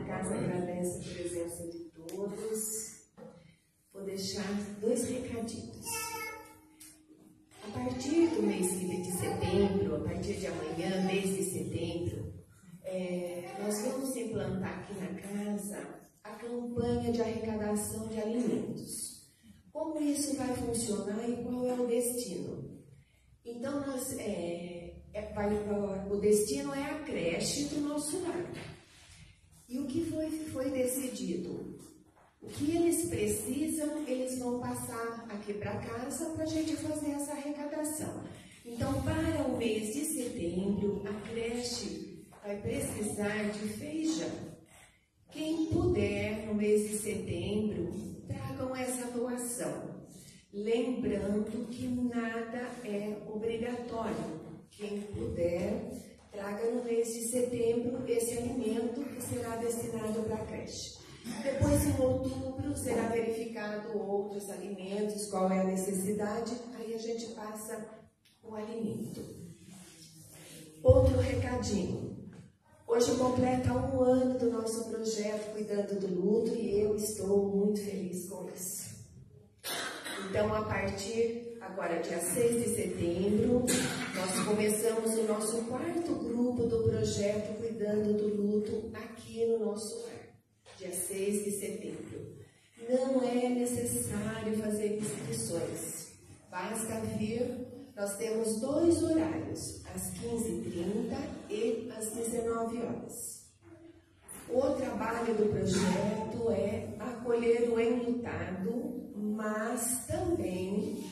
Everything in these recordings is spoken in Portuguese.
casa agradece a presença de todos. Vou deixar 2 recadinhos. A partir do mês de setembro, a partir de amanhã, mês de setembro, nós vamos implantar aqui na casa a campanha de arrecadação de alimentos. Como isso vai funcionar e qual é o destino? Então, o destino é a creche do nosso lar. E o que foi decidido? O que eles precisam, eles vão passar aqui para casa para a gente fazer essa arrecadação. Então, para o mês de setembro, a creche vai precisar de feijão. Quem puder, no mês de setembro, tragam essa doação. Lembrando que nada é obrigatório. Quem puder, traga no mês de setembro esse alimento que será destinado para a creche. Depois, em outubro, será verificado outros alimentos, qual é a necessidade, aí a gente passa o alimento. Outro recadinho. Hoje completa 1 ano do nosso projeto Cuidando do Luto e eu estou muito feliz com isso. Então, a partir agora, dia 6 de setembro, nós começamos o nosso 4º grupo do projeto Cuidando do Luto aqui no nosso lar. Dia 6 de setembro. Não é necessário fazer inscrições. Basta vir. Nós temos 2 horários, às 15h30 e às 19 horas. O trabalho do projeto é acolher o enlutado, mas também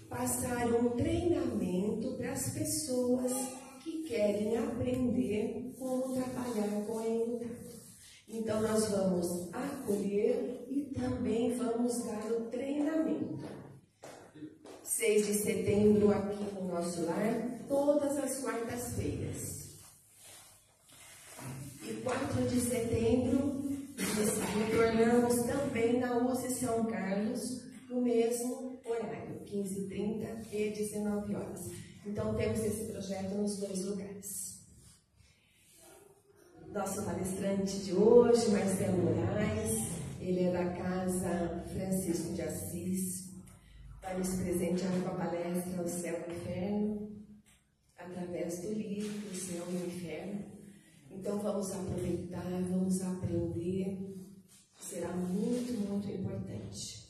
passar um treinamento para as pessoas que querem aprender como trabalhar com o enlutado. Então, nós vamos acolher e também vamos dar o treinamento. 6 de setembro, aqui no nosso lar, todas as quartas-feiras. E 4 de setembro, retornamos também na USE São Carlos, no mesmo horário, 15h30 e 19 horas. Então, temos esse projeto nos 2 lugares. Nosso palestrante de hoje, Marcelo Moraes, ele é da Casa Francisco de Assis, vai nos presentear com a palestra O Céu e o Inferno, através do livro O Céu e o Inferno. Então vamos aproveitar, vamos aprender, será muito, muito importante.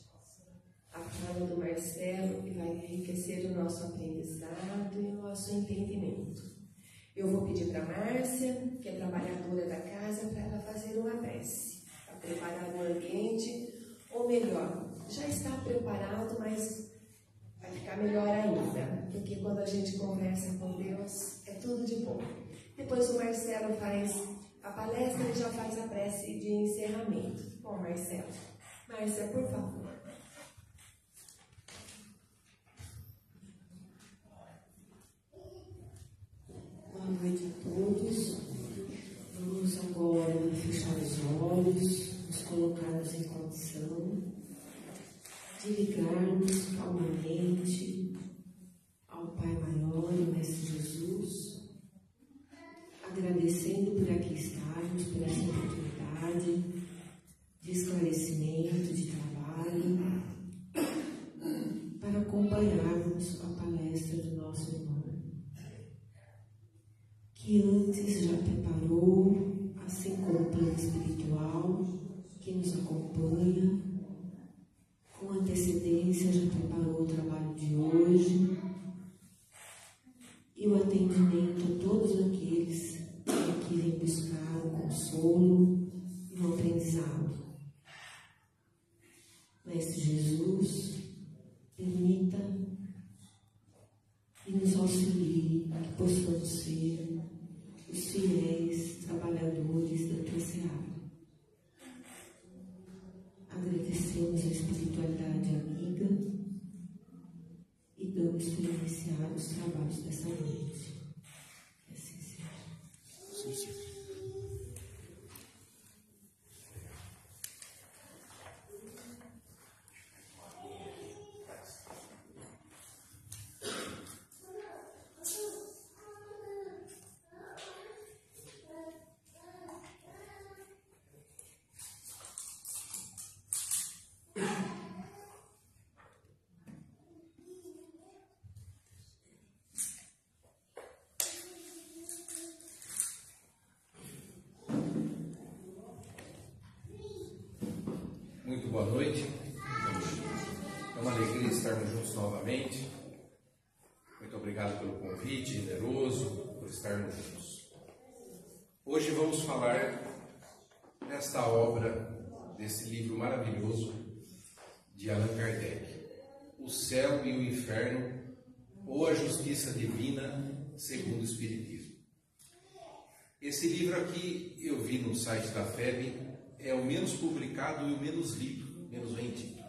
A fala do Marcelo vai enriquecer o nosso aprendizado e o nosso entendimento. Eu vou pedir para a Márcia, que é trabalhadora da casa, para ela fazer uma prece, para preparar o ambiente, ou melhor, já está preparado, mas vai ficar melhor ainda, porque quando a gente conversa com Deus, é tudo de bom. Depois o Marcelo faz a palestra e já faz a prece de encerramento. Bom, Marcelo. Márcia, por favor. Boa noite a todos. Vamos agora fechar os olhos, nos colocarmos em condição de ligarmos calmamente ao Pai Maior e Mestre Jesus, agradecendo por aqui estarmos, por essa oportunidade de esclarecimento, de trabalho, para acompanharmos a palestra do nosso irmão, que antes já preparou, assim como o plano espiritual, que nos acompanha, com antecedência já preparou o trabalho de hoje e o atendimento a todos aqueles que aqui vêm buscar o consolo e o aprendizado. Mestre Jesus, permita e nos auxilie que possamos ser os fiéis trabalhadores da tua seara. Agradecemos a espiritualidade amiga e damos por iniciar os trabalhos dessa noite. Que assim seja. Sim, sim. boa noite. É uma alegria estarmos juntos novamente. Muito obrigado pelo convite generoso, por estarmos juntos. Hoje vamos falar desta obra, desse livro maravilhoso de Allan Kardec, O Céu e o Inferno, ou a Justiça Divina segundo o Espiritismo. Esse livro aqui, eu vi no site da FEB, é o menos publicado e o menos lido, menos vendido,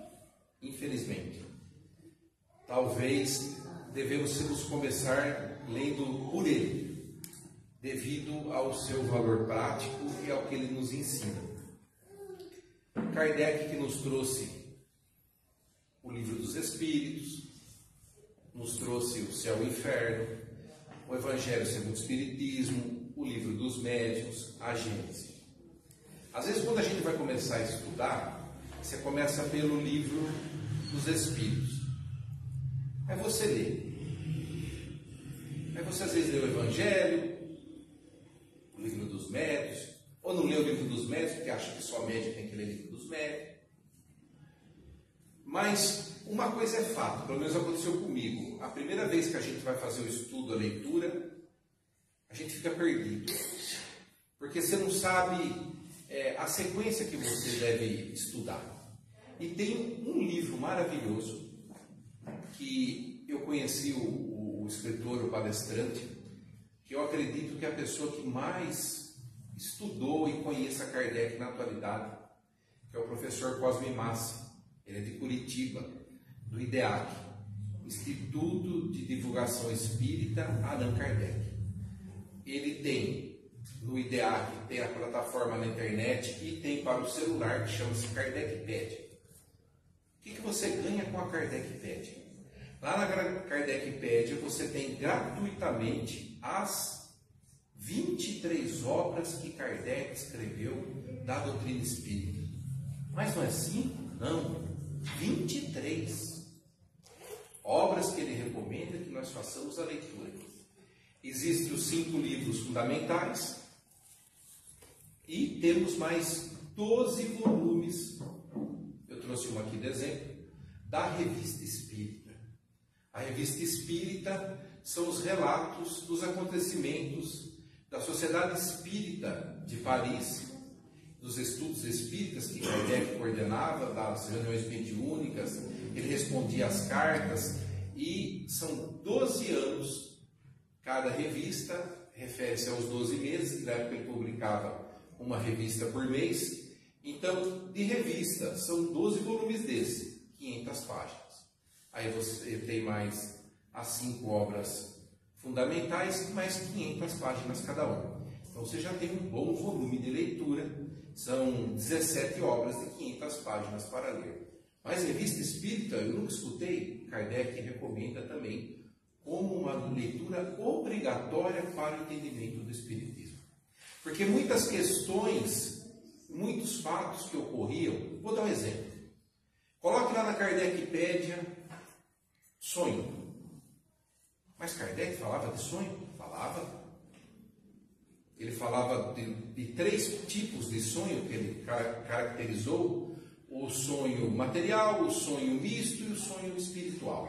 infelizmente. Talvez devemos começar lendo por ele, devido ao seu valor prático e ao que ele nos ensina. Kardec, que nos trouxe o Livro dos Espíritos, nos trouxe o Céu e o Inferno, o Evangelho segundo o Espiritismo, o Livro dos Médiuns, a Gênese. Às vezes, quando a gente vai começar a estudar, você começa pelo Livro dos Espíritos. Aí você lê. Aí você às vezes lê o Evangelho, o Livro dos Médiuns, ou não lê o Livro dos Médiuns, porque acha que só médium tem que ler o Livro dos Médiuns. Mas uma coisa é fato, pelo menos aconteceu comigo. A primeira vez que a gente vai fazer o estudo, a leitura, a gente fica perdido. Porque você não sabe a sequência que você deve estudar. E tem um livro maravilhoso que eu conheci o escritor, o palestrante, que eu acredito que é a pessoa que mais estudou e conhece Kardec na atualidade, que é o professor Cosme Massi. Ele é de Curitiba, do IDEAC, Instituto de Divulgação Espírita Allan Kardec. Ele tem no IDEAC, tem a plataforma na internet e tem para o celular, que chama-se Kardecpedia. O que você ganha com a Kardecpedia? Lá na Kardecpedia você tem gratuitamente as 23 obras que Kardec escreveu da doutrina espírita. Mas não é 5? Não. 23 obras que ele recomenda que nós façamos a leitura. Existem os 5 livros fundamentais e temos mais 12 volumes. Eu trouxe uma aqui de exemplo, da Revista Espírita. A Revista Espírita são os relatos dos acontecimentos da Sociedade Espírita de Paris, dos estudos espíritas que Kardec coordenava, das reuniões mediúnicas, ele respondia às cartas, e são 12 anos. Cada revista refere-se aos 12 meses, na época ele publicava uma revista por mês. Então, de revista, são 12 volumes desse, 500 páginas. Aí você tem mais as 5 obras fundamentais, mais 500 páginas cada uma. Então você já tem um bom volume de leitura. São 17 obras de 500 páginas para ler. Mas revista espírita, eu nunca escutei. Kardec recomenda também como uma leitura obrigatória para o entendimento do espiritismo. Porque muitas questões, muitos fatos que ocorriam, vou dar um exemplo. Coloque lá na Kardecpedia sonho. Mas Kardec falava de sonho? Falava. Ele falava de 3 tipos de sonho que ele caracterizou: o sonho material, o sonho misto e o sonho espiritual.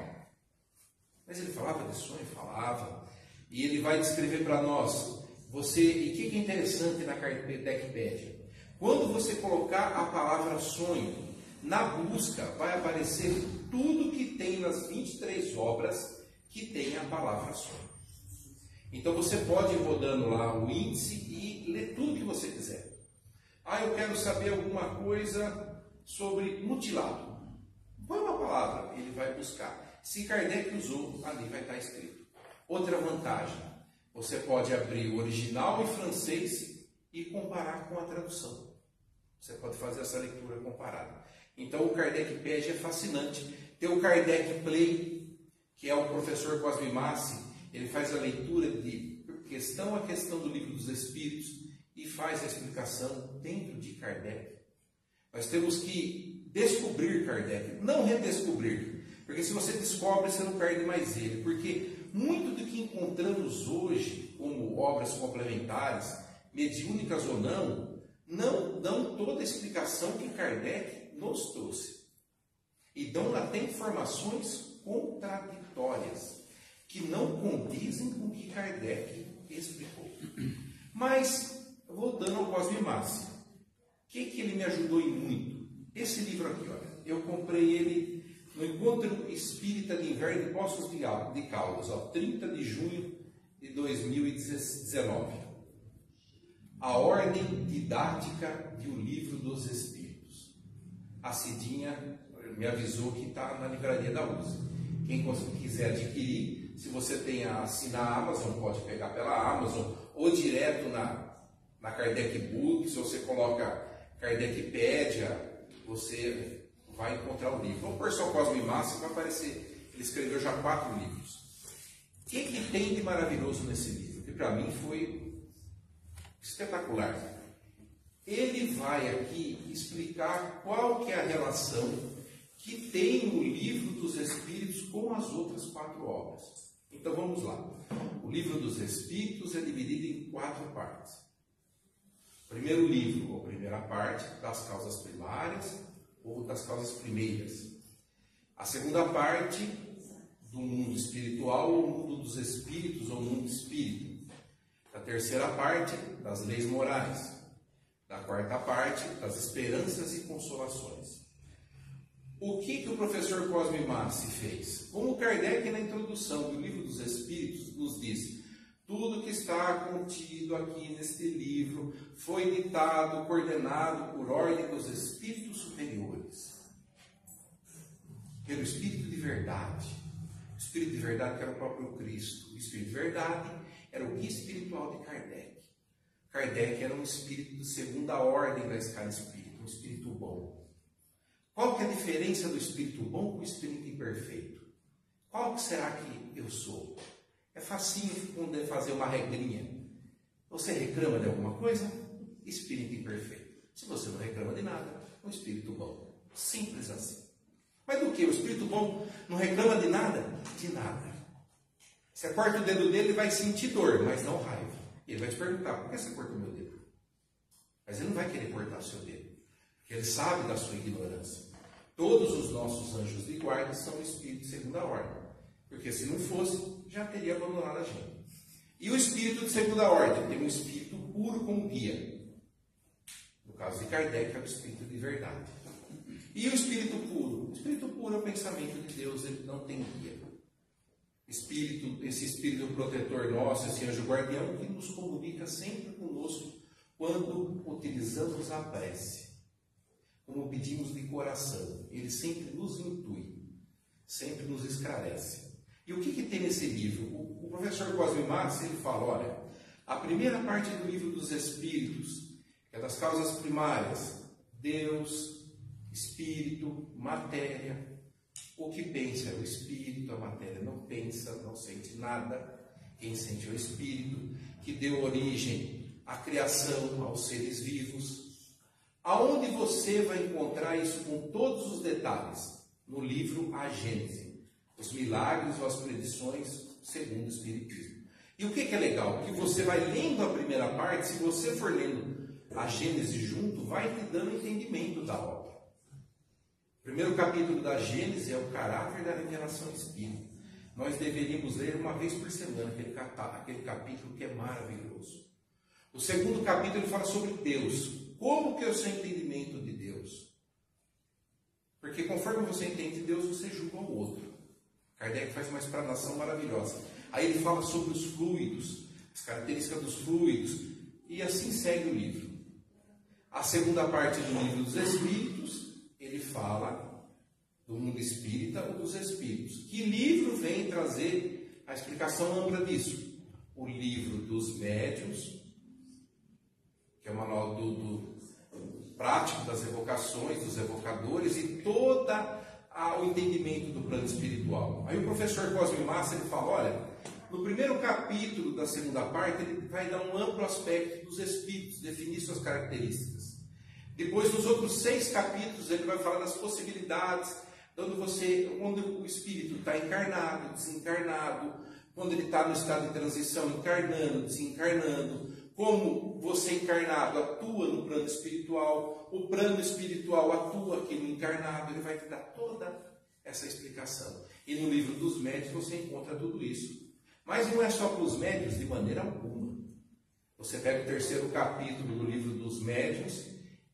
Mas ele falava de sonho? Falava. E ele vai descrever para nós, e o que é interessante na Kardecpedia? Quando você colocar a palavra sonho, na busca vai aparecer tudo que tem nas 23 obras que tem a palavra sonho. Então você pode ir rodando lá o índice e ler tudo que você quiser. Eu quero saber alguma coisa sobre mutilado. Põe uma palavra, ele vai buscar. Se Kardec usou, ali vai estar escrito. Outra vantagem, você pode abrir o original em francês e comparar com a tradução. Você pode fazer essa leitura comparada. Então o Kardecpedia é fascinante. Tem o Kardec Play, que é o professor Cosme Massi. Ele faz a leitura de questão a questão do Livro dos Espíritos e faz a explicação dentro de Kardec. Nós temos que descobrir Kardec, não redescobrir. Porque se você descobre, você não perde mais ele. Porque muito do que encontramos hoje, como obras complementares, mediúnicas ou não dão toda a explicação que Kardec nos trouxe. E dão até informações contraditórias, que não condizem com o que Kardec explicou. Mas, voltando ao Cosme Massi, o que ele me ajudou em muito? Esse livro aqui, olha, eu comprei ele no Encontro Espírita de Inverno de Poços de Caldas, 30 de junho de 2019. A Ordem Didática de O Livro dos Espíritos. A Cidinha me avisou que está na livraria da USE. Quem quiser adquirir, se você tem assinar a Amazon, pode pegar pela Amazon, ou direto na Kardec Book. Se você coloca Kardecpédia, você vai encontrar o livro. Vamos pôr só o Cosme Massi, vai aparecer. Ele escreveu já 4 livros. O que tem de maravilhoso nesse livro? Que para mim foi espetacular. Ele vai aqui explicar qual que é a relação que tem o Livro dos Espíritos com as outras 4 obras. Então vamos lá. O Livro dos Espíritos é dividido em 4 partes. O primeiro livro, ou primeira parte, das causas primárias ou das causas primeiras. A segunda parte, do mundo espiritual ou mundo dos espíritos ou mundo espírita. A terceira parte, das leis morais. Da quarta parte, das esperanças e consolações. O que o professor Cosme Massi fez? Como Kardec, na introdução do Livro dos Espíritos, nos diz: tudo que está contido aqui neste livro foi ditado, coordenado por ordem dos espíritos superiores. Pelo Espírito de Verdade. O Espírito de Verdade que era o próprio Cristo. O Espírito de Verdade era o guia espiritual de Kardec. Kardec era um espírito de segunda ordem da escala espírita, um espírito bom. Qual que é a diferença do espírito bom com o espírito imperfeito? Qual que será que eu sou? É facinho poder fazer uma regrinha. Você reclama de alguma coisa? Espírito imperfeito. Se você não reclama de nada, é um espírito bom. Simples assim. Mas do que? O espírito bom não reclama de nada? De nada. Você corta o dedo dele, ele vai sentir dor, mas não raiva. Ele vai te perguntar: por que você cortou meu dedo? Mas ele não vai querer cortar o seu dedo, porque ele sabe da sua ignorância. Todos os nossos anjos de guarda são espíritos de segunda ordem, porque se não fosse, já teria abandonado a gente. E o espírito de segunda ordem tem um espírito puro como guia. No caso de Kardec, é o espírito de verdade. E o espírito puro? O espírito puro é o pensamento de Deus, ele não tem guia. Esse espírito protetor nosso, esse anjo guardião, que nos comunica sempre conosco quando utilizamos a prece, como pedimos de coração. Ele sempre nos intui, sempre nos esclarece. E o que tem nesse livro? O professor Cosme Massi, ele fala: olha, a primeira parte do Livro dos Espíritos, que é das causas primárias, Deus, Espírito, matéria. O que pensa é o Espírito, a matéria não pensa, não sente nada. Quem sente é o Espírito, que deu origem à criação, aos seres vivos. Aonde você vai encontrar isso com todos os detalhes? No livro A Gênese, os milagres ou as predições segundo o Espiritismo. E o que é legal? Que você vai lendo a primeira parte, se você for lendo a Gênese junto, vai te dando entendimento da obra. O primeiro capítulo da Gênese é o caráter da revelação espírita. Nós deveríamos ler uma vez por semana aquele capítulo que é maravilhoso. O segundo capítulo ele fala sobre Deus. Como que é o seu entendimento de Deus? Porque conforme você entende Deus, você julga o outro. Kardec faz uma explanação maravilhosa. Aí ele fala sobre os fluidos, as características dos fluidos, e assim segue o livro. A segunda parte do Livro dos Espíritos, ele fala do mundo espírita ou dos espíritos. Que livro vem trazer a explicação ampla disso? O Livro dos Médiuns, que é o manual do prático das evocações, dos evocadores e todo o entendimento do plano espiritual. Aí o professor Cosme Massi ele fala: olha, no primeiro capítulo da segunda parte, ele vai dar um amplo aspecto dos espíritos, definir suas características. Depois, nos outros 6 capítulos, ele vai falar das possibilidades, quando o espírito está encarnado, desencarnado, quando ele está no estado de transição, encarnando, desencarnando, como você encarnado atua no plano espiritual, o plano espiritual atua aqui no encarnado, ele vai te dar toda essa explicação. E no livro dos médios você encontra tudo isso. Mas não é só para os médios de maneira alguma. Você pega o 3º capítulo do livro dos médios,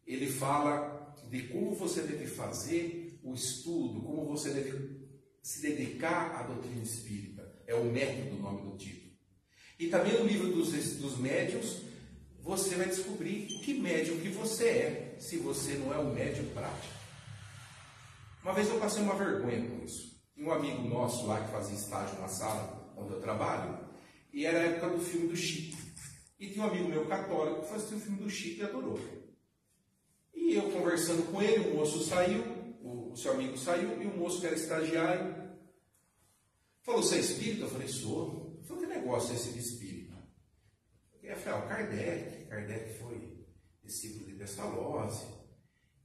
ele fala de como você deve fazer o estudo, como você deve se dedicar à doutrina espírita. É o método, o nome do título. E também no livro dos médiuns, você vai descobrir que médium que você é, se você não é um médium prático. Uma vez eu passei uma vergonha com isso. Tinha um amigo nosso lá que fazia estágio na sala onde eu trabalho, e era a época do filme do Chico. E tinha um amigo meu católico que fazia o filme do Chico e adorou. E eu conversando com ele, o moço saiu, o seu amigo saiu, e o moço que era estagiário falou: você é espírita? Eu falei: sou. Ele falou: que negócio é esse de espírita? Eu falei: Kardec foi discípulo de Pestalozzi.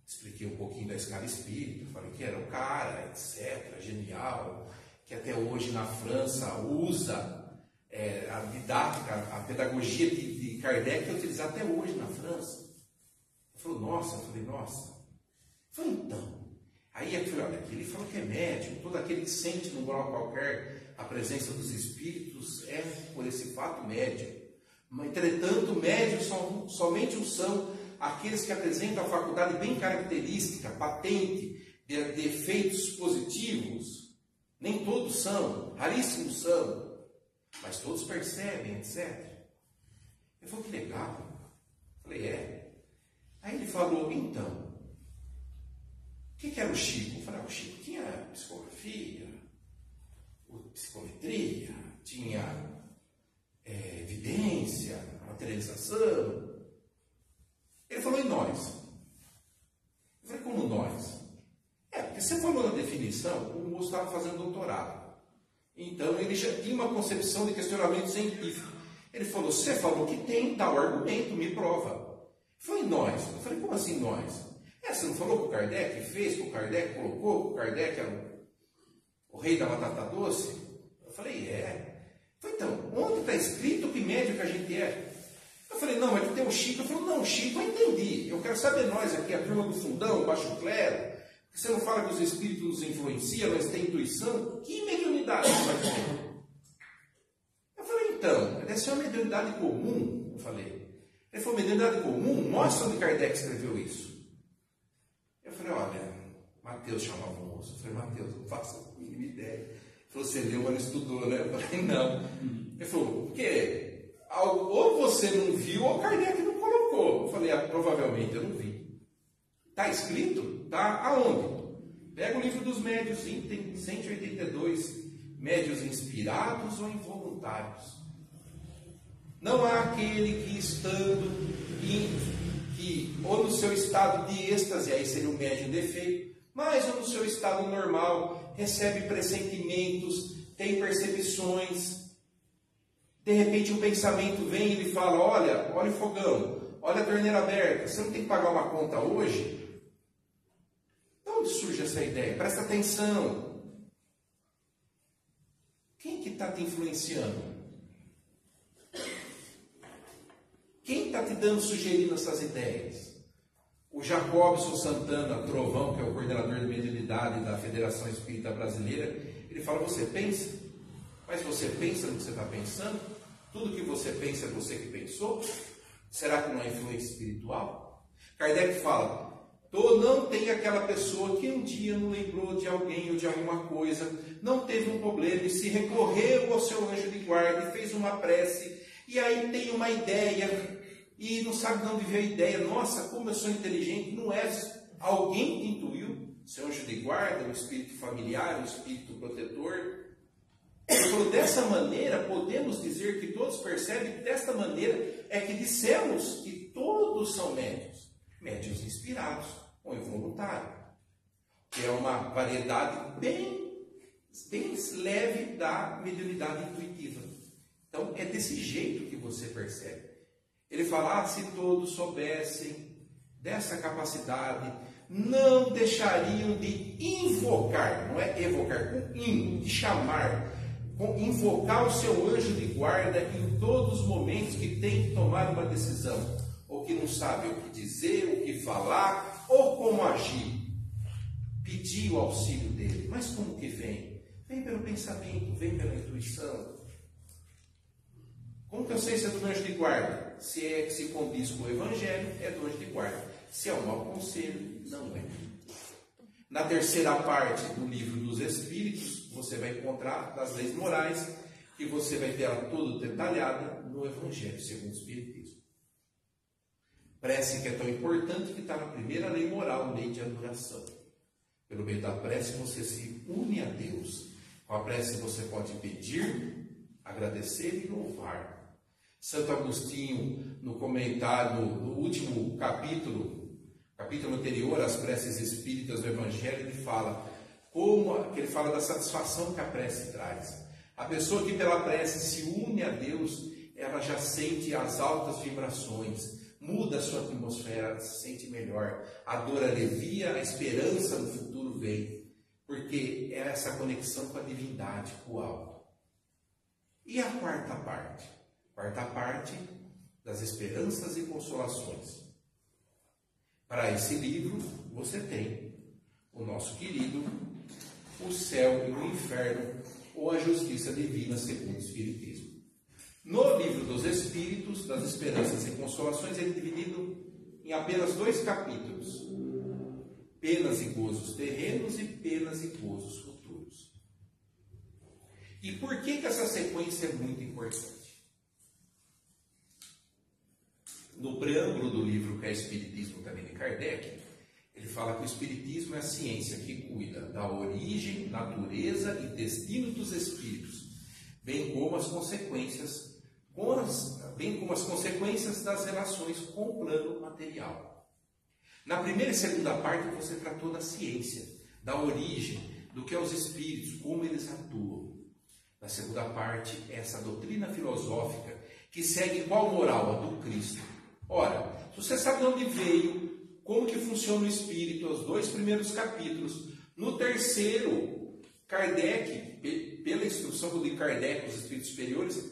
Expliquei um pouquinho da escala espírita, falei que era um cara, etc., genial, que até hoje na França usa a didática, a pedagogia de Kardec é utilizada até hoje na França. Ele falou: nossa. Eu falei: nossa. Eu falei: então. Aí eu falei: olha, aqui ele falou que é médium, todo aquele que sente num grau qualquer a presença dos espíritos é por esse fato médium. Entretanto, médios somente o são aqueles que apresentam a faculdade bem característica, patente, de efeitos positivos. Nem todos são, raríssimos são, mas todos percebem, etc. Eu falei: que legal. Eu falei: é. Aí ele falou: então, o que era o Chico? Eu falei: o Chico tinha psicografia, psicometria, tinha evidência, materialização. Ele falou: e nós? Eu falei: como nós? Porque você falou na definição, o moço estava fazendo doutorado. Então ele já tinha uma concepção de questionamento científico. Ele falou: você falou que tem tal argumento, me prova. Eu falei: nós? Eu falei: como assim nós? Você não falou que o Kardec fez, que o Kardec colocou, que o Kardec era o rei da batata doce? Eu falei: é. Eu falei: então, onde está escrito que médium que a gente é? Eu falei: não, mas tem o Chico. Eu falei: não, o Chico eu entendi. Eu quero saber nós aqui, a turma do fundão, o baixo clero. Você não fala que os espíritos nos influenciam, nós temos intuição? Que mediunidade você vai ter? Eu falei: então, deve ser uma mediunidade comum. Eu falei. Ele falou: mediunidade comum? Mostra onde Kardec escreveu isso. Eu falei: olha, Mateus chamava o moço. Eu falei: Mateus, não faço a mínima ideia. Ele falou: você leu, mas não estudou, né? Eu falei: não. Ele falou: por quê? Ou você não viu, ou Kardec não colocou. Eu falei: provavelmente eu não vi. Está escrito? Está aonde? Pega o livro dos médios, item 182, médios inspirados ou involuntários. Não há aquele que estando ou no seu estado de êxtase, aí seria o médium de efeito, mas ou no seu estado normal, recebe pressentimentos, tem percepções. De repente um pensamento vem e ele fala: olha o fogão, olha a torneira aberta, você não tem que pagar uma conta hoje? De onde surge essa ideia? Presta atenção. Quem que está te influenciando? Quem está te dando, sugerindo essas ideias? O Jacobson Santana Trovão, que é o coordenador de mediunidade da Federação Espírita Brasileira, ele fala: você pensa? Mas você pensa no que você está pensando? Tudo que você pensa é você que pensou? Será que não é influência espiritual? Kardec fala: não tem aquela pessoa que um dia não lembrou de alguém ou de alguma coisa, não teve um problema e se recorreu ao seu anjo de guarda e fez uma prece, e aí tem uma ideia e não sabe de onde veio a ideia. Nossa, como eu sou inteligente. Não é alguém que intuiu, seu anjo de guarda, um espírito familiar, um espírito protetor. Ele falou: dessa maneira podemos dizer que todos percebem que desta maneira é que dissemos que todos são médiuns, médiuns inspirados ou involuntários, que é uma variedade bem leve da mediunidade intuitiva. Então é desse jeito que você percebe. Ele fala: se todos soubessem dessa capacidade, não deixariam de invocar, não é evocar, com de chamar, invocar o seu anjo de guarda em todos os momentos que tem que tomar uma decisão, ou que não sabe o que dizer, o que falar, ou como agir. Pedir o auxílio dele. Mas como que vem? Vem pelo pensamento, vem pela intuição. Como que eu sei se é do anjo de guarda? Se é que se condiz com o evangelho, é do anjo de guarda. Se é um mau conselho, não é. Na terceira parte do livro dos Espíritos, você vai encontrar das leis morais, que você vai ter ela toda detalhada no Evangelho segundo o Espiritismo. Prece que é tão importante que está na primeira lei moral, lei de adoração. Pelo meio da prece você se une a Deus. Com a prece você pode pedir, agradecer e louvar. Santo Agostinho, no comentário, no último capítulo anterior às preces espíritas do Evangelho, ele fala que ele fala da satisfação que a prece traz. A pessoa que pela prece se une a Deus, ela já sente as altas vibrações, muda a sua atmosfera, se sente melhor, a dor alivia, a esperança no futuro vem, porque é essa conexão com a divindade, com o alto. E a quarta parte? Quarta parte das esperanças e consolações. Para esse livro, você tem o nosso querido O Céu e o Inferno, ou A Justiça Divina segundo o Espiritismo. No livro dos Espíritos, das Esperanças e Consolações, ele é dividido em apenas 2 capítulos. Penas e gozos terrenos e penas e gozos futuros. E por que essa sequência é muito importante? No preâmbulo do livro que é Espiritismo também de Kardec, ele fala que o Espiritismo é a ciência que cuida da origem, natureza e destino dos espíritos, bem como as consequências das relações com o plano material. Na primeira e segunda parte você tratou da ciência, da origem, do que é os espíritos, como eles atuam. Na segunda parte, essa doutrina filosófica que segue qual moral? A do Cristo. Ora, se você sabe de onde veio, como que funciona o espírito, os 2 primeiros capítulos, no terceiro, Kardec, pela instrução de Kardec, os espíritos superiores,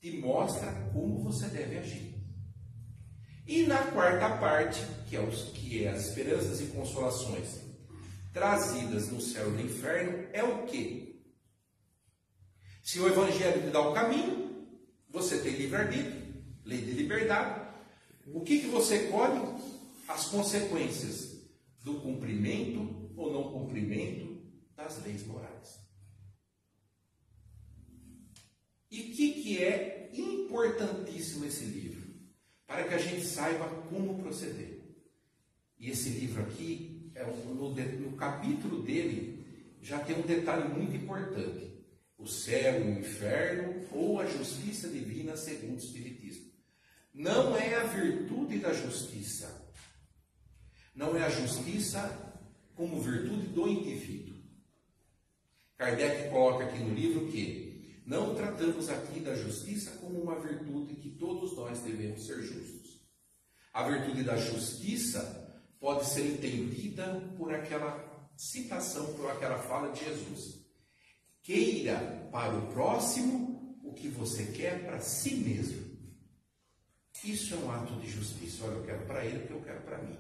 te mostra como você deve agir. E na quarta parte, que é as esperanças e consolações trazidas no céu e no inferno, é o quê? Se o Evangelho te dá o caminho, você tem livre-arbítrio, lei de liberdade. O que você colhe? As consequências do cumprimento ou não cumprimento das leis morais. E o que é importantíssimo esse livro? Para que a gente saiba como proceder. E esse livro aqui, no capítulo dele, já tem um detalhe muito importante. O céu e o inferno, ou a justiça divina segundo o Espiritismo. Não é a virtude da justiça. Não é a justiça como virtude do indivíduo. Kardec coloca aqui no livro que não tratamos aqui da justiça como uma virtude que todos nós devemos ser justos. A virtude da justiça pode ser entendida por aquela citação, por aquela fala de Jesus. Queira para o próximo o que você quer para si mesmo. Isso é um ato de justiça. Olha, eu quero para ele o que eu quero para mim.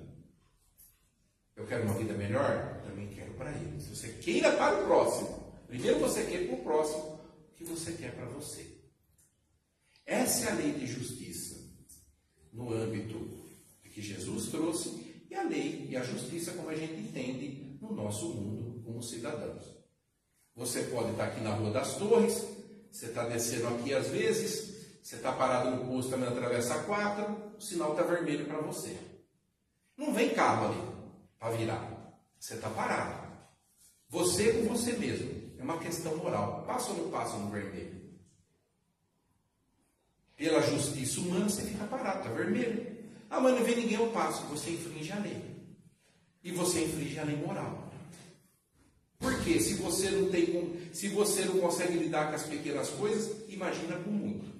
Eu quero uma vida melhor? Também quero para ele. Se você queira para o próximo, primeiro você quer para o próximo o que você quer para você. Essa é a lei de justiça no âmbito que Jesus trouxe e a lei e a justiça como a gente entende no nosso mundo como cidadãos. Você pode estar aqui na Rua das Torres, você está descendo aqui às vezes, você está parado no posto também na Travessa 4, o sinal está vermelho para você. Não vem carro ali para virar. Você está parado. Você com você mesmo. É uma questão moral. Passa ou não passa no vermelho? Pela justiça humana você fica parado, está vermelho. Ah, mas não vem ninguém, eu passo. Você infringe a lei. E você infringe a lei moral. Porque se você não consegue lidar com as pequenas coisas, imagina com muito.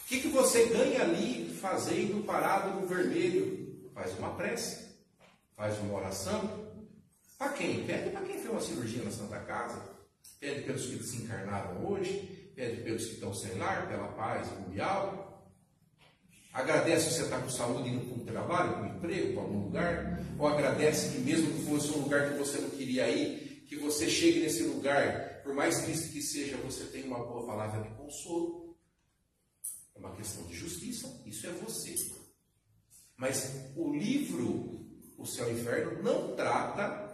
O que você ganha ali fazendo parado no vermelho? Faz uma prece, faz uma oração. Para quem? Pede para quem fez uma cirurgia na Santa Casa. Pede pelos que desencarnaram hoje, pede pelos que estão sem lar, pela paz mundial. Agradece se você está com saúde indo para um trabalho, para um emprego, para algum lugar. Ou agradece que mesmo que fosse um lugar que você não queria ir, que você chegue nesse lugar, por mais triste que seja, você tem uma boa palavra de consolo. É uma questão de justiça, isso é você. Mas o livro, O Céu e o Inferno, não trata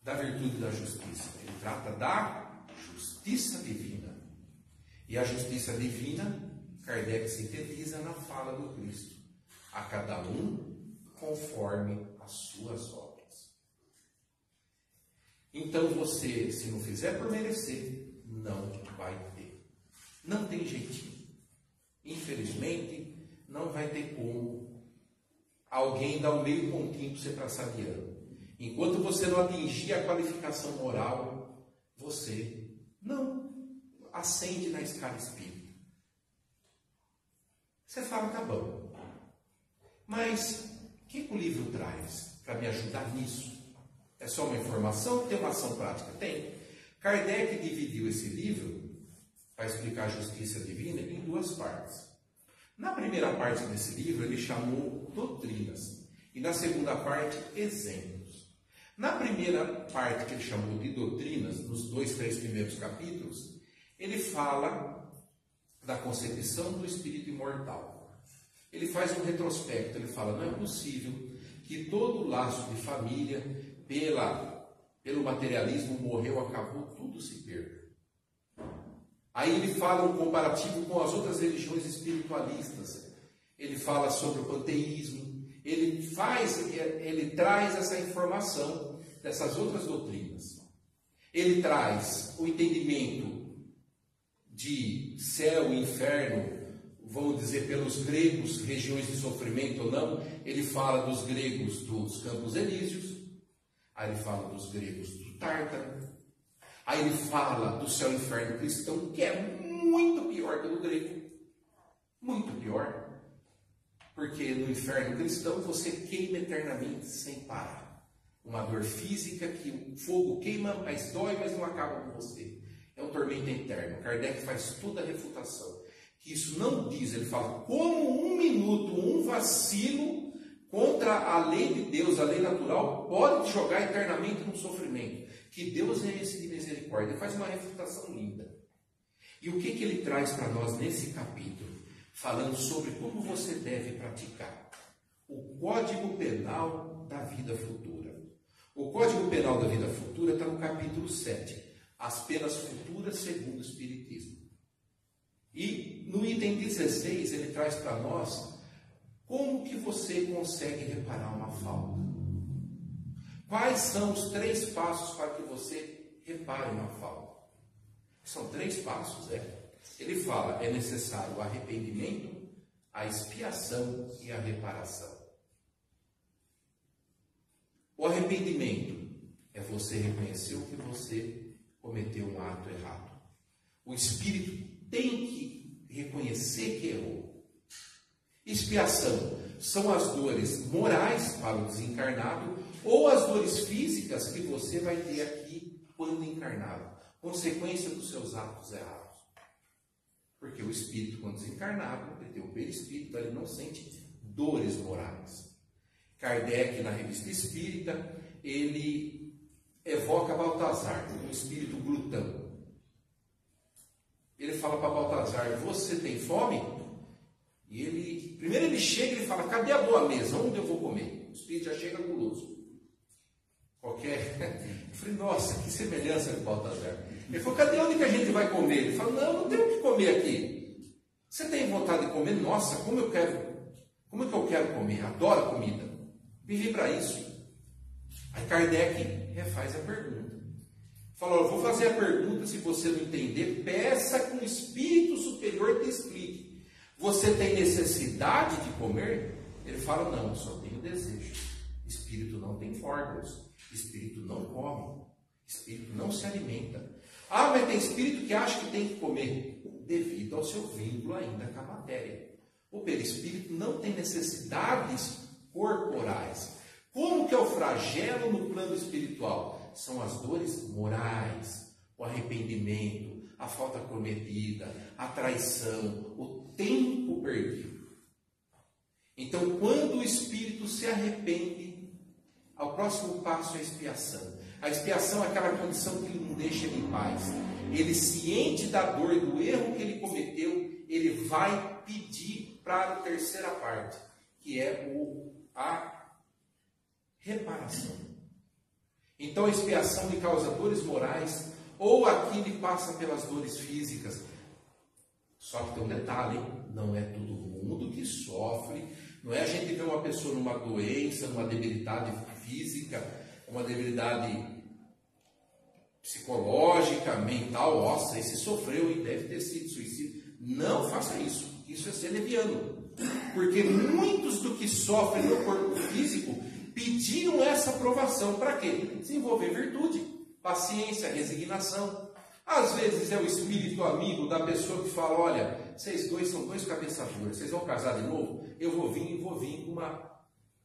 da virtude da justiça. Ele trata da justiça divina. E a justiça divina, Kardec sintetiza na fala do Cristo: a cada um conforme as suas obras. Então você, se não fizer por merecer, não vai ter. Não tem jeitinho. Infelizmente, não vai ter como alguém dar um meio pontinho para você passar de ano. Enquanto você não atingir a qualificação moral, você não ascende na escala espírita. Você fala, tá bom. Mas o que o livro traz para me ajudar nisso? É só uma informação? Tem uma ação prática? Tem. Kardec dividiu esse livro, para explicar a justiça divina, em duas partes. Na primeira parte desse livro, ele chamou doutrinas. E na segunda parte, exemplos. Na primeira parte, que ele chamou de doutrinas, nos 3 primeiros capítulos, ele fala da concepção do espírito imortal. Ele faz um retrospecto, ele fala, não é possível que todo o laço de família, pelo materialismo, morreu, acabou, tudo se perca. Aí ele fala um comparativo com as outras religiões espiritualistas. Ele fala sobre o panteísmo. Ele traz essa informação dessas outras doutrinas. Ele traz o entendimento de céu e inferno, vamos dizer, pelos gregos, regiões de sofrimento ou não. Ele fala dos gregos dos Campos Elíseos. Aí ele fala dos gregos do Tártaro. Aí ele fala do céu e inferno cristão, que é muito pior que o do grego. Muito pior. Porque no inferno cristão você queima eternamente sem parar. Uma dor física que o fogo queima, mas dói, mas não acaba com você. É um tormento eterno. Kardec faz toda a refutação. Que isso não diz, ele fala, como um minuto, um vacilo contra a lei de Deus, a lei natural, pode te jogar eternamente no sofrimento. Que Deus é esse de misericórdia. Ele faz uma refutação linda. E o que ele traz para nós nesse capítulo? Falando sobre como você deve praticar o Código Penal da Vida Futura. O Código Penal da Vida Futura está no capítulo 7. As penas futuras segundo o Espiritismo. E no item 16 ele traz para nós como que você consegue reparar uma falta. Quais são os 3 passos para que você repare uma falta? São 3 passos, Ele fala, é necessário o arrependimento, a expiação e a reparação. O arrependimento é você reconhecer o que você cometeu um ato errado. O espírito tem que reconhecer que errou. Expiação são as dores morais para o desencarnado ou as dores físicas que você vai ter aqui quando encarnado, consequência dos seus atos errados. Porque o espírito, quando desencarnado, ele tem o perispírito, ele não sente dores morais. Kardec, na Revista Espírita, ele evoca Baltazar, um espírito glutão. Ele fala para Baltazar, você tem fome? E primeiro ele chega e ele fala, cadê a boa mesa? Onde eu vou comer? O espírito já chega guloso. Eu falei, nossa, que semelhança com Baltazar. Ele falou, cadê onde que a gente vai comer? Ele falou, não tem o que comer aqui. Você tem vontade de comer? Nossa, como é que eu quero comer? Adoro comida. Vivi para isso. Aí Kardec refaz a pergunta. Falou, eu vou fazer a pergunta, se você não entender, peça que um espírito superior te explique. Você tem necessidade de comer? Ele fala, não, só tenho desejo. Espírito não tem órgãos. Espírito não come. Espírito não se alimenta. Ah, mas tem espírito que acha que tem que comer. Devido ao seu vínculo ainda com a matéria. O perispírito não tem necessidades corporais. Como que é o flagelo no plano espiritual? São as dores morais, o arrependimento, a falta cometida, a traição, o tempo perdido. Então, quando o espírito se arrepende, o próximo passo é a expiação. A expiação é aquela condição que não deixa ele em paz. Ele, ciente da dor e do erro que ele cometeu, ele vai pedir para a terceira parte, que é a reparação. Então, a expiação lhe causa dores morais, ou aqui lhe passa pelas dores físicas. Só que tem um detalhe, hein? Não é todo mundo que sofre. Não é a gente ver uma pessoa numa doença, numa debilidade física, uma debilidade psicológica, mental. Nossa, esse sofreu e deve ter sido suicídio. Não faça isso. Isso é ser leviano. Porque muitos do que sofrem no corpo físico pediram essa aprovação. Para quê? Desenvolver virtude, paciência, resignação. Às vezes é o espírito amigo da pessoa que fala: olha, vocês dois são dois cabeças duras, vocês vão casar de novo? Eu vou vir com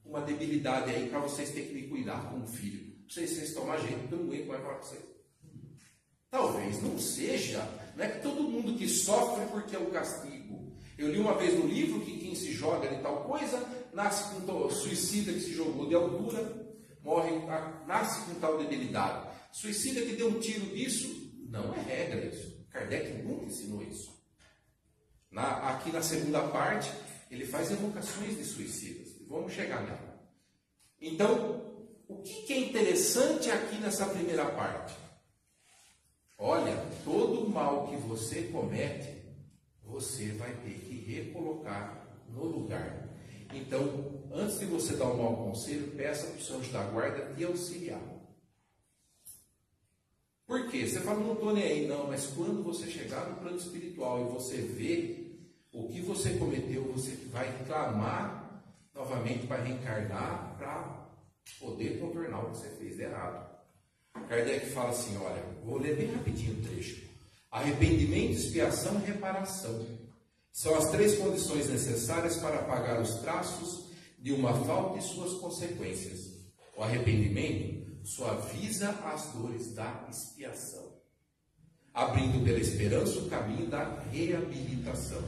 uma debilidade aí para vocês terem que me cuidar como filho. Vocês tomar jeito, eu não aguento mais falar com vocês. Talvez não seja, não é que todo mundo que sofre porque é o castigo. Eu li uma vez no livro que quem se joga de tal coisa, nasce com suicida que se jogou de altura, morre, nasce com tal debilidade. Suicida que deu um tiro disso, não é regra isso. Kardec nunca ensinou isso. Aqui na segunda parte, ele faz evocações de suicidas. Vamos chegar nela. Então, o que é interessante aqui nessa primeira parte? Olha, todo mal que você comete, você vai ter que recolocar no lugar. Então, antes de você dar um mau conselho, peça para o seu anjo da guarda te auxiliar. Por quê? Você fala: não estou nem aí. Não, mas quando você chegar no plano espiritual e você vê o que você cometeu, você vai clamar novamente para reencarnar, para poder contornar o que você fez de errado. Kardec fala assim, olha, vou ler bem rapidinho o trecho. Arrependimento, expiação e reparação são as três condições necessárias para apagar os traços de uma falta e suas consequências. O arrependimento suaviza as dores da expiação, abrindo pela esperança o caminho da reabilitação.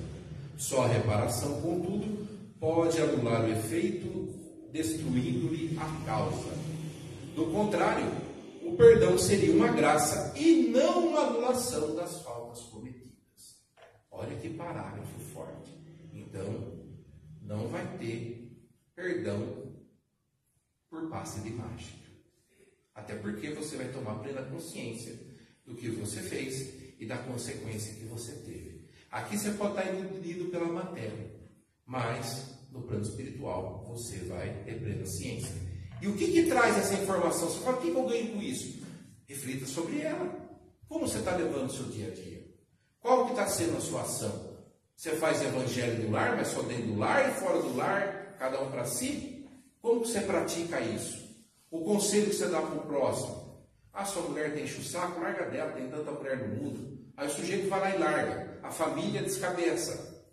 Só a reparação, contudo, pode anular o efeito, destruindo-lhe a causa. Do contrário, o perdão seria uma graça e não uma anulação das faltas cometidas. Olha que parágrafo forte. Então, não vai ter perdão por passe de mágica. Até porque você vai tomar plena consciência do que você fez e da consequência que você teve. Aqui você pode estar iludido pela matéria, mas no plano espiritual você vai ter plena ciência. E o que traz essa informação? Você fala: o que eu ganho com isso? Reflita sobre ela. Como você está levando o seu dia a dia? Qual que está sendo a sua ação? Você faz evangelho no lar, mas só dentro do lar e fora do lar, cada um para si? Como que você pratica isso? O conselho que você dá para o próximo: ah, sua mulher tem enche o saco, larga dela, tem tanta mulher no mundo. Aí o sujeito vai lá e larga. A família descabeça.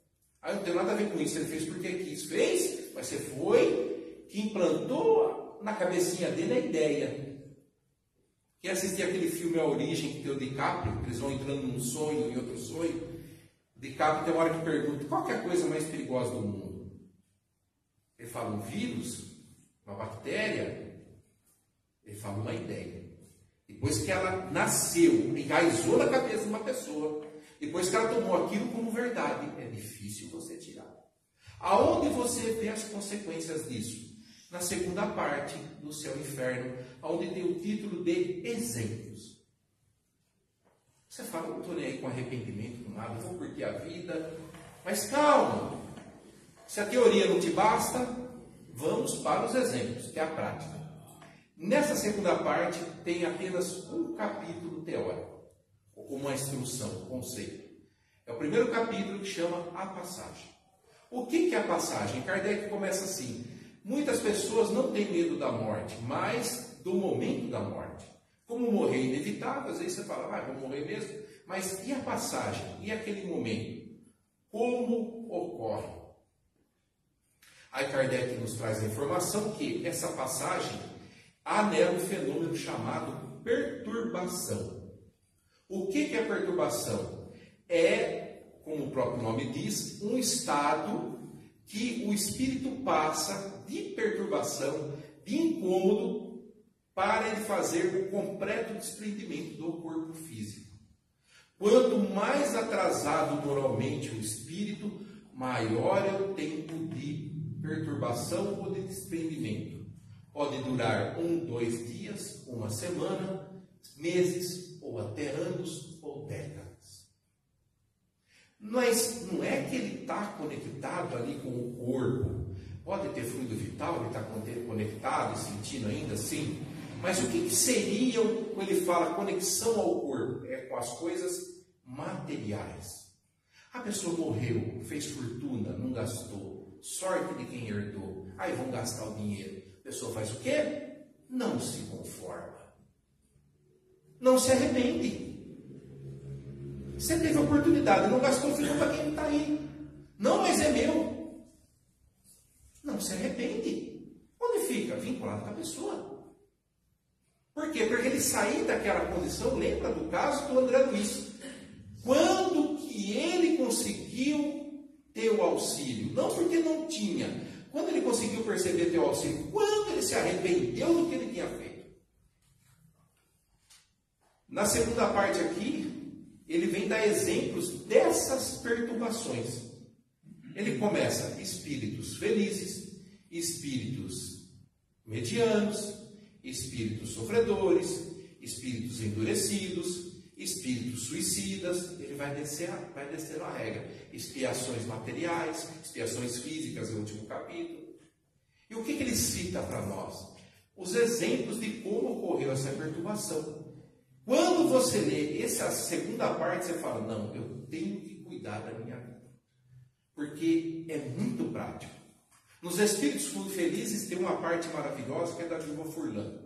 Aí não tem nada a ver com isso. Ele fez porque quis. Fez, mas você foi que implantou na cabecinha dele a ideia. Quem assistir aquele filme A Origem, que tem o DiCaprio, que eles vão entrando num sonho e outro sonho, o DiCaprio tem uma hora que pergunta: qual que é a coisa mais perigosa do mundo? Ele fala: um vírus, uma bactéria. Ele fala: uma ideia. Depois que ela nasceu, enraizou na cabeça de uma pessoa, depois que ela tomou aquilo como verdade, é difícil você tirar. Aonde você vê as consequências disso? Na segunda parte do Céu e Inferno, onde tem o título de Exemplos. Você fala: não estou nem aí com arrependimento, com nada, vou curtir a vida. Mas calma, se a teoria não te basta, vamos para os exemplos, que é a prática. Nessa segunda parte tem apenas um capítulo teórico, uma instrução, um conceito. É o primeiro capítulo que chama A Passagem. O que é a passagem? Kardec começa assim: muitas pessoas não têm medo da morte, mas do momento da morte. Como morrer é inevitável, às vezes você fala: vai, vou morrer mesmo. Mas e a passagem? E aquele momento? Como ocorre? Aí Kardec nos traz a informação que essa passagem há nela um fenômeno chamado perturbação. O que é perturbação? É, como o próprio nome diz, um estado que o espírito passa de perturbação, de incômodo, para ele fazer o completo desprendimento do corpo físico. Quanto mais atrasado moralmente o espírito, maior é o tempo de perturbação ou de desprendimento. Pode durar 1, 2 dias, 1 semana, meses, ou até anos ou décadas. Mas não é que ele está conectado ali com o corpo. Pode ter fluido vital, ele está conectado e sentindo ainda assim. Mas o que seria, quando ele fala conexão ao corpo? É com as coisas materiais. A pessoa morreu, fez fortuna, não gastou. Sorte de quem herdou. Aí vão gastar o dinheiro. A pessoa faz o quê? Não se conforma. Não se arrepende. Você teve a oportunidade, não gastou, ficou para quem está aí. Não, mas é meu. Não se arrepende. Onde fica? Vinculado com a pessoa. Por quê? Porque ele sair daquela condição, lembra do caso do André Luiz. Quando que ele conseguiu ter o auxílio? Não porque não tinha. Quando ele conseguiu perceber ter o auxílio? Quando ele se arrependeu do que ele tinha feito. Na segunda parte aqui, ele vem dar exemplos dessas perturbações. Ele começa espíritos felizes, espíritos medianos, espíritos sofredores, espíritos endurecidos, espíritos suicidas. Ele vai descer a regra. Expiações materiais, expiações físicas, é o último capítulo. E o que ele cita para nós? Os exemplos de como ocorreu essa perturbação. Quando você lê essa segunda parte, você fala, não, eu tenho que cuidar da minha vida. Porque é muito prático. Nos Espíritos Felizes tem uma parte maravilhosa que é da viúva Furlan,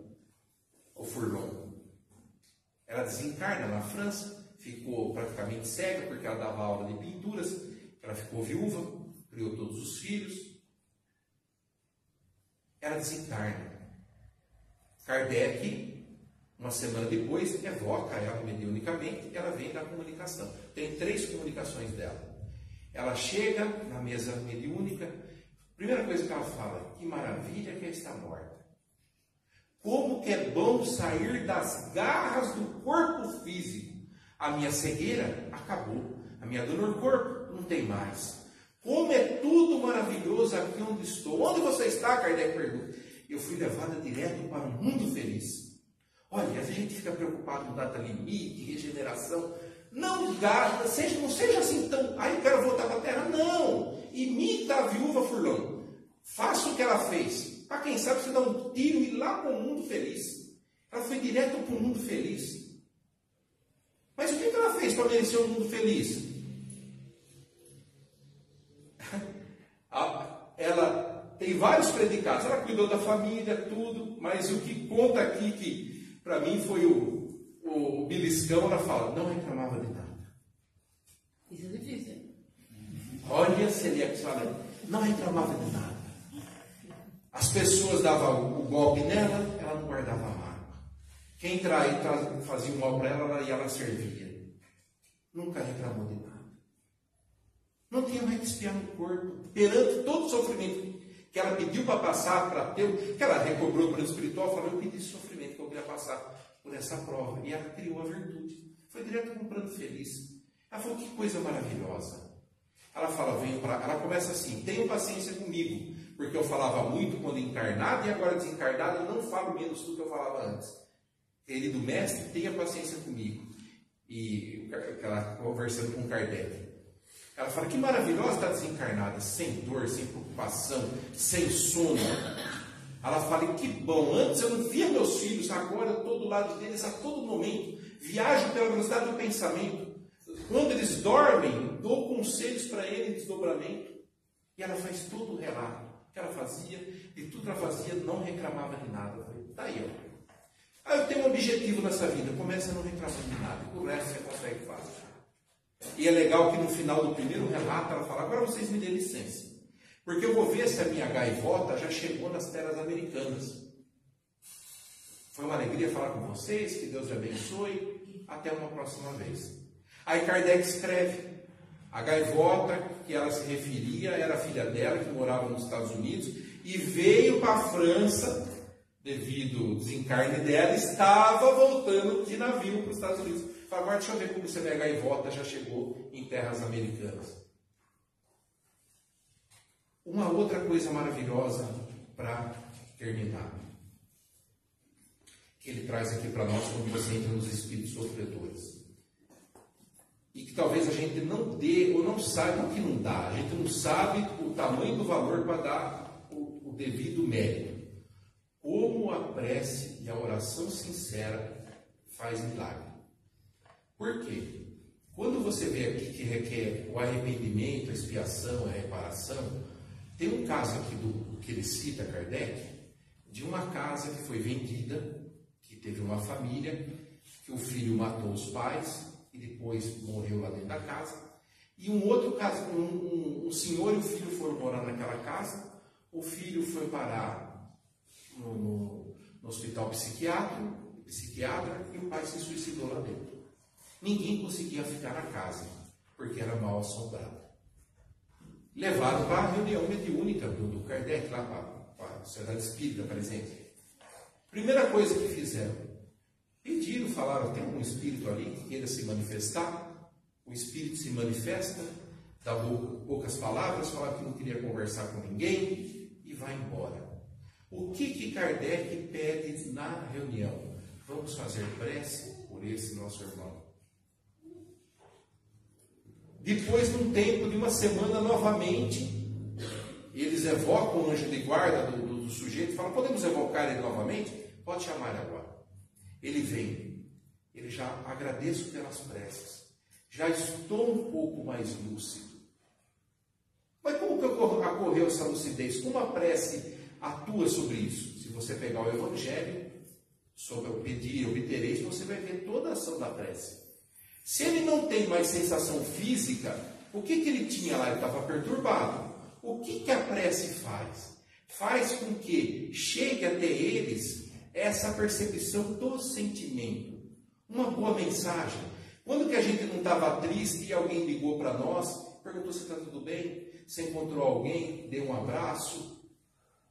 ou Furlon. Ela desencarna na França, ficou praticamente cega porque ela dava aula de pinturas, ela ficou viúva, criou todos os filhos. Ela desencarna. Kardec, uma semana depois, evoca ela mediunicamente, ela vem da comunicação. Tem 3 comunicações dela. Ela chega na mesa mediúnica, a primeira coisa que ela fala, que maravilha que ela está morta. Como que é bom sair das garras do corpo físico. A minha cegueira acabou, a minha dor no corpo não tem mais. Como é tudo maravilhoso aqui onde estou. Onde você está, Kardec pergunta. Eu fui levada direto para um mundo feliz. Olha, a gente fica preocupado com data limite, regeneração. Não seja assim tão... Aí eu quero voltar para a Terra. Não! Imita a viúva Furlan. Faça o que ela fez. Para quem sabe você dá um tiro e ir lá para o mundo feliz. Ela foi direto para o mundo feliz. Mas o que ela fez para merecer um mundo feliz? Ela tem vários predicados. Ela cuidou da família, tudo. Mas o que conta aqui que... Para mim foi o beliscão, ela fala, não reclamava de nada. Isso é difícil. Olha, seria que fala, não reclamava de nada. As pessoas davam o golpe nela, ela não guardava a mágoa. Quem fazia um mal para ela, ela servia. Nunca reclamou de nada. Não tinha mais que espiar no corpo. Perante todo o sofrimento que ela pediu para passar, para ter, que ela recobrou o plano espiritual, falou, eu pedi sofrimento. Que eu queria passar por essa prova. E ela criou a virtude. Foi direto com um plano feliz. Ela falou, que coisa maravilhosa. Ela fala, ela começa assim, tenham paciência comigo, porque eu falava muito quando encarnado e agora desencarnado eu não falo menos do que eu falava antes. Querido mestre, tenha paciência comigo. E ela conversando com Kardec. Ela fala, que maravilhosa estar desencarnada, sem dor, sem preocupação, sem sono. Ela fala, que bom, antes eu não via meus filhos, agora eu estou do lado deles a todo momento. Viajo pela velocidade do pensamento. Quando eles dormem, dou conselhos para eles em desdobramento. E ela faz todo o relato que ela fazia, e tudo que ela fazia, não reclamava de nada. Eu falei, tá aí, ó. Eu tenho um objetivo nessa vida, começa a não reclamar de nada, o resto você consegue fazer. E é legal que no final do primeiro relato ela fala, agora vocês me dêem licença. Porque eu vou ver se a minha gaivota já chegou nas terras americanas. Foi uma alegria falar com vocês, que Deus te abençoe. até uma próxima vez. Aí Kardec escreve, a gaivota que ela se referia era a filha dela, que morava nos Estados Unidos, e veio para a França, devido ao desencarne dela, estava voltando de navio para os Estados Unidos. Fala, agora deixa eu ver como você vê a gaivota já chegou em terras americanas. Uma outra coisa maravilhosa para terminar, que ele traz aqui para nós quando você entra nos espíritos sofredores. E que talvez a gente não dê, ou não saiba o que não dá. A gente não sabe o tamanho do valor para dar o devido mérito. Como a prece e a oração sincera faz milagre. Por quê? Quando você vê aqui que requer o arrependimento, a expiação, a reparação, tem um caso aqui que ele cita, Kardec, de uma casa que foi vendida, que teve uma família, que o filho matou os pais e depois morreu lá dentro da casa. E um outro caso, um senhor e o filho foram morar naquela casa, o filho foi parar no hospital psiquiatra, e o pai se suicidou lá dentro. Ninguém conseguia ficar na casa, porque era mal assombrado. Levaram para a reunião mediúnica do Kardec, lá para a Sociedade Espírita presente. Primeira coisa que fizeram, pediram, falaram, tem um espírito ali que queira se manifestar? O espírito se manifesta, dá poucas palavras, fala que não queria conversar com ninguém e vai embora. O que Kardec pede na reunião? Vamos fazer prece por esse nosso irmão. Depois de um tempo, de uma semana novamente, eles evocam o anjo de guarda do sujeito e falam, podemos evocar ele novamente? Pode chamar agora. Ele vem, ele já agradeço pelas preces, já estou um pouco mais lúcido. Mas como que ocorreu essa lucidez? Como a prece atua sobre isso? Se você pegar o Evangelho, sobre o pedir, obtereis, você vai ver toda a ação da prece. Se ele não tem mais sensação física, o que ele tinha lá? Ele estava perturbado. O que a prece faz? Faz com que chegue até eles essa percepção do sentimento. Uma boa mensagem. Quando que a gente não estava triste e alguém ligou para nós, perguntou se está tudo bem, se encontrou alguém, deu um abraço.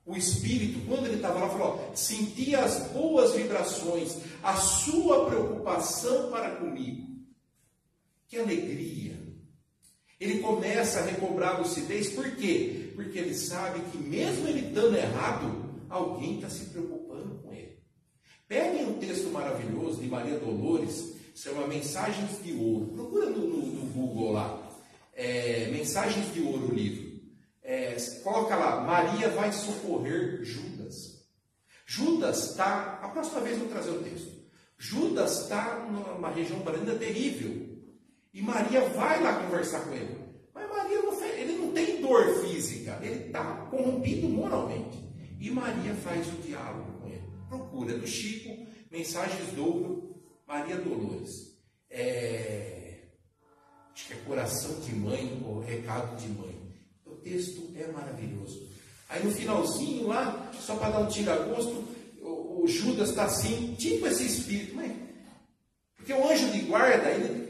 O Espírito, quando ele estava lá, falou, sentia as boas vibrações, a sua preocupação para comigo. Que alegria! Ele começa a recobrar a lucidez, por quê? Porque ele sabe que mesmo ele estando errado, alguém está se preocupando com ele. Peguem um texto maravilhoso de Maria Dolores, chama Mensagens de Ouro. Procura no Google lá, Mensagens de Ouro, o livro. Coloca lá, Maria vai socorrer Judas. Judas está, a próxima vez eu vou trazer o texto. Judas está numa região ainda terrível. E Maria vai lá conversar com ele. Mas Maria ele não tem dor física, ele está corrompido moralmente. E Maria faz o diálogo com ele. Procura do Chico, Mensagens de Ouro, Maria Dolores. Acho que é Coração de Mãe ou Recado de Mãe. O texto é maravilhoso. Aí no finalzinho lá, só para dar um tira-gosto, o Judas está assim, tipo esse espírito. Porque o anjo de guarda, ele,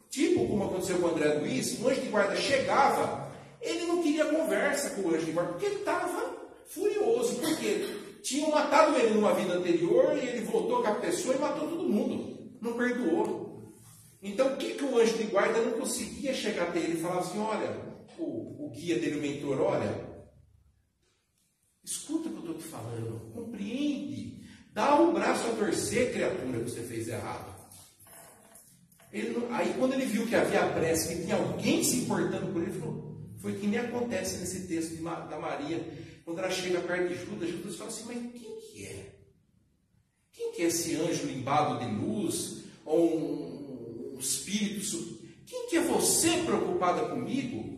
tipo como aconteceu com o André Luiz, o anjo de guarda chegava, ele não queria conversa com o anjo de guarda, porque ele estava furioso, porque tinham matado ele numa vida anterior e ele voltou com a pessoa e matou todo mundo, não perdoou. Então o que o anjo de guarda não conseguia chegar até ele e falar assim, olha, o guia dele, o mentor, olha, escuta o que eu estou te falando, compreende, dá o braço a torcer, criatura, que você fez errado. Aí quando ele viu que havia a prece, que tinha alguém se importando por ele, ele falou, foi que nem acontece nesse texto da Maria, quando ela chega perto de Judas, Judas fala assim, mas quem que é? Quem que é esse anjo limbado de luz, ou um espírito, quem que é você preocupada comigo?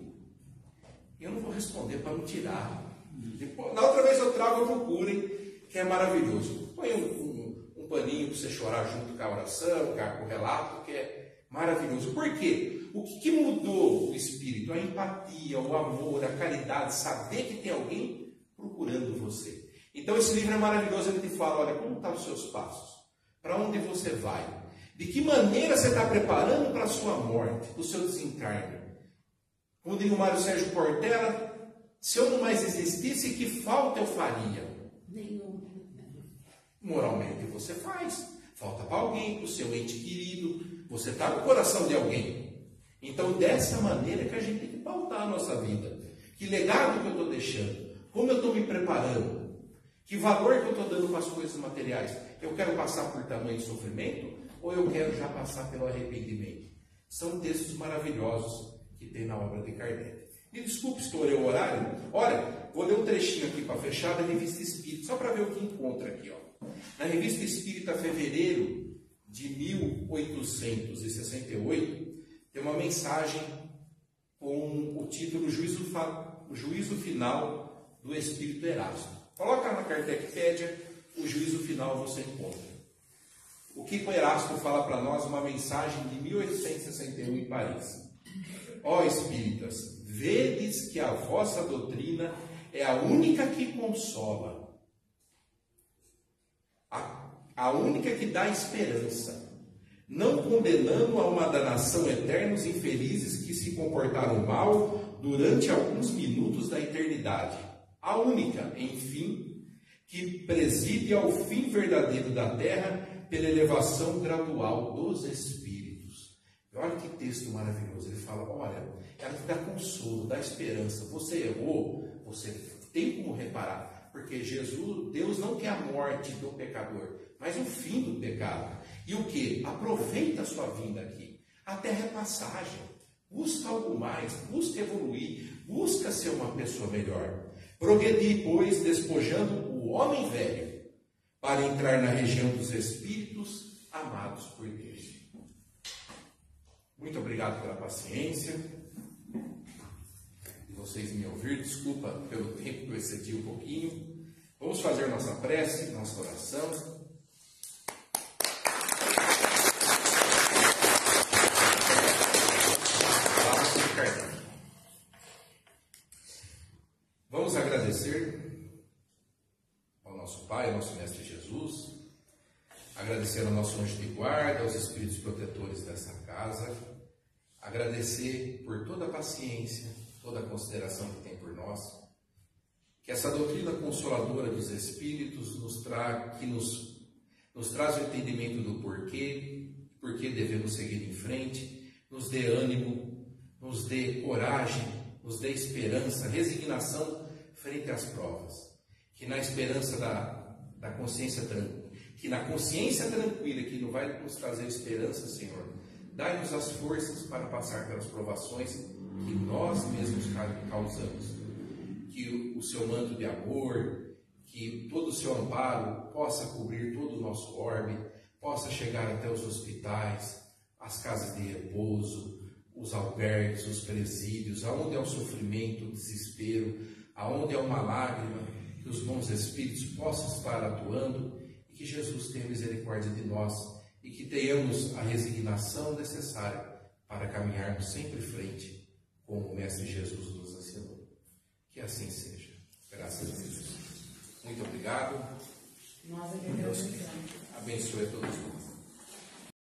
Eu não vou responder para não tirar. Depois, na outra vez eu trago, procurem, que é maravilhoso. Põe um paninho para você chorar junto com a oração, com o relato, que é maravilhoso. Por quê? O que mudou o espírito? A empatia, o amor, a caridade, saber que tem alguém procurando você. Então esse livro é maravilhoso, ele te fala, olha, como estão os seus passos? Para onde você vai? De que maneira você está preparando para a sua morte, para o seu desencarne? Como diz o Mário Sérgio Portela, se eu não mais existisse, que falta eu faria? Nenhum. Moralmente você faz. Falta para alguém, para o seu ente querido. Você está no coração de alguém. Então, dessa maneira que a gente tem que pautar a nossa vida. Que legado que eu estou deixando? Como eu estou me preparando? Que valor que eu estou dando para as coisas materiais? Eu quero passar por tamanho sofrimento? Ou eu quero já passar pelo arrependimento? São textos maravilhosos que tem na obra de Kardec. Me desculpe, estourei o horário. Olha, vou ler um trechinho aqui para fechar da Revista Espírita, só para ver o que encontra aqui. Ó. Na Revista Espírita, fevereiro de 1868, tem uma mensagem com o título Juízo Final do Espírito Erasto. Coloca na Kardecpédia, o juízo final você encontra. O que o Erasto fala para nós, uma mensagem de 1861 em Paris. Ó espíritas, vedes que a vossa doutrina é a única que consola, a única que dá esperança, não condenando a uma danação eterna os infelizes que se comportaram mal durante alguns minutos da eternidade. A única, enfim, que preside ao fim verdadeiro da terra pela elevação gradual dos espíritos. Olha que texto maravilhoso. Ele fala, olha, ela te dá consolo, dá esperança. Você errou, você tem como reparar. Porque Deus não quer a morte do pecador, mas o fim do pecado. E o que? Aproveita a sua vinda aqui. A terra é passagem. Busca algo mais, busca evoluir, busca ser uma pessoa melhor. Progredir, pois, despojando o homem velho, para entrar na região dos espíritos amados por Deus. Muito obrigado pela paciência de vocês me ouvir. Desculpa pelo tempo que eu excedi um pouquinho. Vamos fazer nossa prece, nossa oração. Vamos agradecer ao nosso Pai, ao nosso Mestre Jesus, agradecer ao nosso anjo de guarda, aos espíritos protetores dessa casa, agradecer por toda a paciência, toda a consideração que tem por nós, que essa doutrina consoladora dos espíritos nos traz o entendimento do porquê devemos seguir em frente, nos dê ânimo, nos dê coragem, nos dê esperança, resignação frente às provas. Que na esperança da consciência tranquila, que na consciência tranquila que não vai nos trazer esperança, Senhor, dai-nos as forças para passar pelas provações que nós mesmos causamos. Que o seu manto de amor, que todo o seu amparo possa cobrir todo o nosso orbe, possa chegar até os hospitais, as casas de repouso, os albergues, os presídios, aonde há o sofrimento, o desespero, aonde há uma lágrima, que os bons espíritos possam estar atuando e que Jesus tenha misericórdia de nós e que tenhamos a resignação necessária para caminharmos sempre em frente como o Mestre Jesus nos ensinou. Que assim seja. Graças a Deus. Muito obrigado. Nós agradecemos. Abençoe a todos.